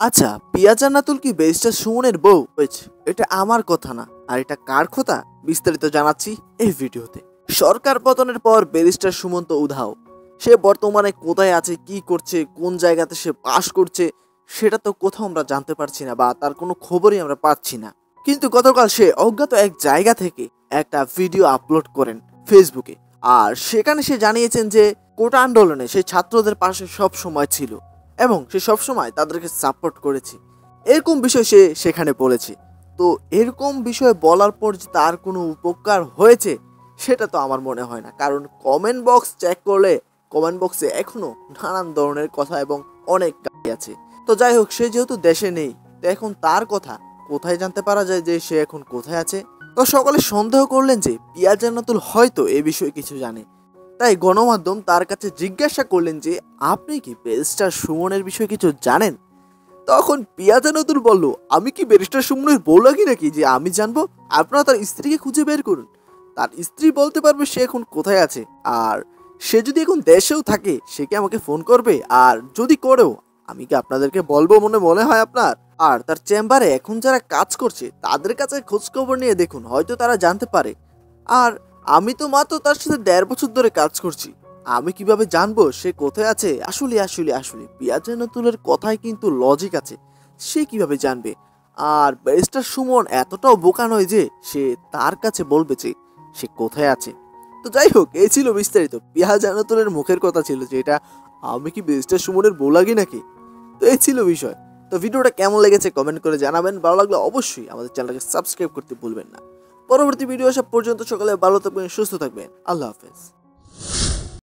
আচ্ছা, পিয়া জান্নাতুল কি ব্যারিস্টার সুমনের বউ হয়েছে? এটা আমার কথা না, আর এটা কার কথা বিস্তারিত জানাচ্ছি এই ভিডিওতে। সরকার পতনের পর ব্যারিস্টার সুমন তো উধাও। সে বর্তমানে কোথায় আছে, কি করছে, কোন জায়গাতে সে পাশ করছে সেটা তো কোথাও আমরা জানতে পারছি না, বা তার কোনো খবরই আমরা পাচ্ছি না। কিন্তু গতকাল সে অজ্ঞাত এক জায়গা থেকে একটা ভিডিও আপলোড করেন ফেসবুকে। আর সেখানে সে জানিয়েছেন যে কোটা আন্দোলনে সে ছাত্রদের পাশে সব সময় ছিল এবং সে সবসময় তাদেরকে সাপোর্ট করেছে, এরকম বিষয় সে সেখানে বলেছে। তো এরকম বিষয় বলার পর যে তার কোনো উপকার হয়েছে সেটা তো আমার মনে হয় না, কারণ কমেন্ট বক্স চেক করলে কমেন্ট বক্সে এখনো নানান ধরনের কথা এবং অনেক গালি আছে। তো যাই হোক, সে যেহেতু দেশে নেই, তো এখন তার কথা কোথায় জানতে পারা যায় যে সে এখন কোথায় আছে? তো সকলে সন্দেহ করলেন যে পিয়া জান্নাতুল হয়তো এ বিষয়ে কিছু জানে। তাই গণমাধ্যম তার কাছে জিজ্ঞাসা করলেন যে আপনি কি ব্যারিস্টার সুমনের বিষয়ে কিছু জানেন? তখন পিয়া জান্নাতুল বলল, আমি কি ব্যারিস্টার সুমনের বউ লাগি নাকি যে আমি জানবো? আপনারা তার স্ত্রীকে খুঁজে বের করুন, তার স্ত্রী বলতে পারবে সে এখন কোথায় আছে। আর সে যদি এখন দেশেও থাকে সে কি আমাকে ফোন করবে? আর যদি করেও আমি কি আপনাদেরকে বলবো মনে মনে হয় আপনার? আর তার চেম্বারে এখন যারা কাজ করছে তাদের কাছে খোঁজ খবর নিয়ে দেখুন, হয়তো তারা জানতে পারে। আর আমি তো মাত্র তার সাথে 1.5 বছর ধরে কাজ করছি, আমি কিভাবে জানবো সে কোথায় আছে? আসলে আসলে আসলে পিয়া জান্নাতুলের কথায় কিন্তু লজিক আছে, সে কিভাবে জানবে? আর ব্যারিস্টার সুমন এতটাও বোকা নয় যে সে তার কাছে বলবে যে সে কোথায় আছে। তো যাই হোক, এই ছিল বিস্তারিত। পিয়া জান্নাতুলের মুখের কথা ছিল যে এটা আমি কি ব্যারিস্টার সুমনের বউ লাগি নাকি। তো এই ছিল বিষয়। তো ভিডিওটা কেমন লেগেছে কমেন্ট করে জানাবেন, ভালো লাগলে অবশ্যই আমাদের চ্যানেলটাকে সাবস্ক্রাইব করতে ভুলবেন না। পরবর্তী ভিডিও আসা পর্যন্ত সকালে ভালো থাকবেন, সুস্থ থাকবেন, আল্লাহ হাফেজ।